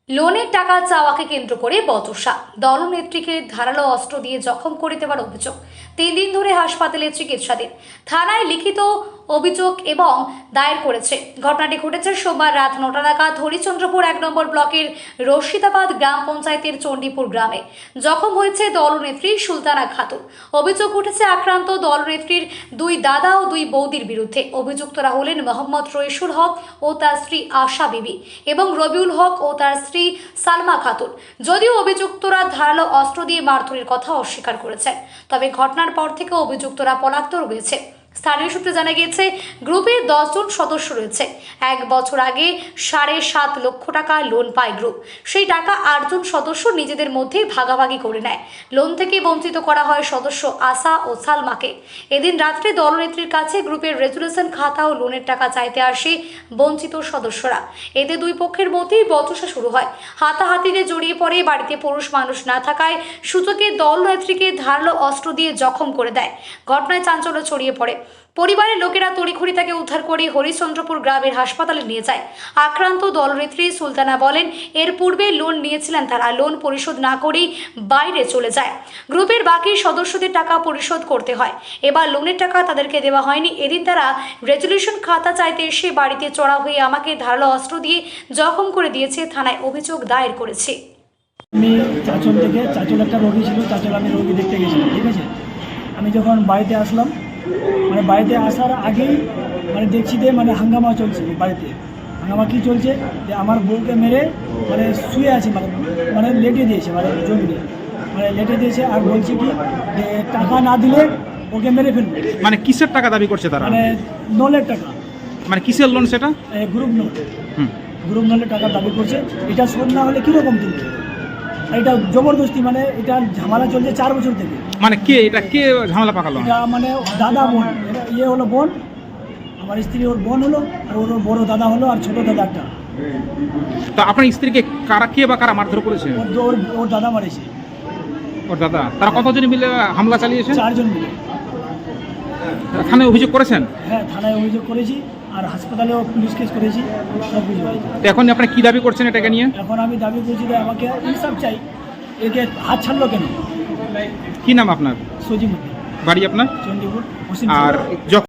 লোনের টাকা চাওয়াকে কেন্দ্র করে বচসা, দলনেত্রীকে ধারালো অস্ত্র দিয়ে জখম করে দেওয়ার অভিযোগ। 3 দিন ধরে হাসপাতালে চিকিৎসাধীন। থানায় লিখিত অভিযোগ এবং দায়ের করেছে। ঘটনাটি ঘটেছে সোমবার রাত 9টা নাগাদ হরিচন্দ্রপুর 1 নম্বর ব্লকের রশিদাবাদ গ্রাম পঞ্চায়েতের চণ্ডীপুর গ্রামে। জখম হয়েছে দলনেত্রী সুলতানা খাতুন। অভিযোগ উঠেছে আক্রান্ত দলনেত্রীর 2 দাদা ও 2 বৌদির বিরুদ্ধে। অভিযুক্তরা হলেন মোহাম্মদ রইসুল হক ও তার স্ত্রী আশা বিবি এবং রবিউল হক ও তার স্ত্রী সালমা খাতুন। যদিও অভিযুক্তরা ধারালো অস্ত্র দিয়ে মারধরের কথা অস্বীকার করেছেন, তবে ঘটনার পর থেকে অভিযুক্তরা পলাতক রয়েছে। স্থানীয় সূত্রে জানা গিয়েছে, গ্রুপে 10 জন সদস্য রয়েছে। 1 বছর আগে 7.5 লক্ষ টাকা লোন পায় গ্রুপ। সেই টাকা 8 জন সদস্য নিজেদের মধ্যে ভাগাভাগি করে নেয়। লোন থেকে বঞ্চিত করা হয় সদস্য আশা ও সালমাকে। এদিন রাত্রে দলনেত্রীর কাছে গ্রুপের রেজুলেশন খাতা ও লোনের টাকা চাইতে আসে বঞ্চিত সদস্যরা। এতে 2 পক্ষের মধ্যেই বচসা শুরু হয়। হাতাহাতিতে জড়িয়ে পড়ে। বাড়িতে পুরুষ মানুষ না থাকায় সূচকে দলনেত্রীকে ধারালো অস্ত্র দিয়ে জখম করে দেয়। ঘটনায় চাঞ্চল্য ছড়িয়ে পড়ে। পরিবারের লোকেরা তড়িঘড়ি তাকে উদ্ধার করে হরিচন্দ্রপুর গ্রামের হাসপাতালে নিয়ে যায়। আক্রান্ত দলনেত্রী সুলতানা বলেন, এর পূর্বে লোন নিয়েছিলেন তারা। লোন পরিশোধ না করেই বাইরে চলে যায়। গ্রুপের বাকি সদস্যদের টাকা পরিশোধ করতে হয়। এবার লোনের টাকা তাদেরকে দেওয়া হয়নি। এদিন তারা রেজুলেশন খাতা চাইতে এসে বাড়িতে চড়া হয়ে আমাকে ধারালো অস্ত্র দিয়ে জখম করে দিয়েছে। থানায় অভিযোগ দায়ের করেছে। আমি চাঁচল থেকে, চাঁচল একটা রোগী ছিল, চাঁচল আমি রোগী দেখতে গেছিলাম, ঠিক আছে। আমি যখন বাড়িতে আসলাম, বাড়িতে আসার আগেই দেখছি যে হাঙ্গামা চলছে বাড়িতে। হাঙ্গামা কী চলছে, যে আমার বউকে মেরে শুয়ে আছে, লেটে দিয়েছে, জমিয়ে লেটে দিয়েছে। আর বলছে কি যে টাকা না দিলে ওকে মেরে ফেলবে। কিসের টাকা দাবি করছে তারা? লোনের টাকা। কিসের লোন সেটা? Group loan. গ্রুপ লোনের টাকা দাবি করছে। এটা শোধ না হলে কীরকম চলছে? এটা জবরদস্তি, এটা ঝামেলা চলছে 4 বছর থেকে। কে ঝামেলা পাকালো? এটা দাদা বোন, এটা হলো বোন, আমার স্ত্রী ওর বোন হলো, আর ওর বড় দাদা হলো, আর ছোট দাদা একটা। তো আপনার স্ত্রীকে কারা মারধর করেছে? ওর দাদা মারেছে। ওর দাদা? তারা কতজন মিলে হামলা চালিয়েছে? 4 জন মিলে। থানায় অভিযোগ করেছেন? হ্যাঁ, থানায় অভিযোগ করেছি, আর হাসপাতালেও পুলিশ কেস করেছি, সব কিছু হয়েছে। তো এখন আপনি কি দাবি করছেন এটাকে নিয়ে? এখন আমি দাবি করছি যে আমাকে ইনসাফ চাই। একে হাত ছাড়লো কেন? কি নাম আপনার? সজিমুদ্দিন। বাড়ি আপনার? চণ্ডীপুর। আর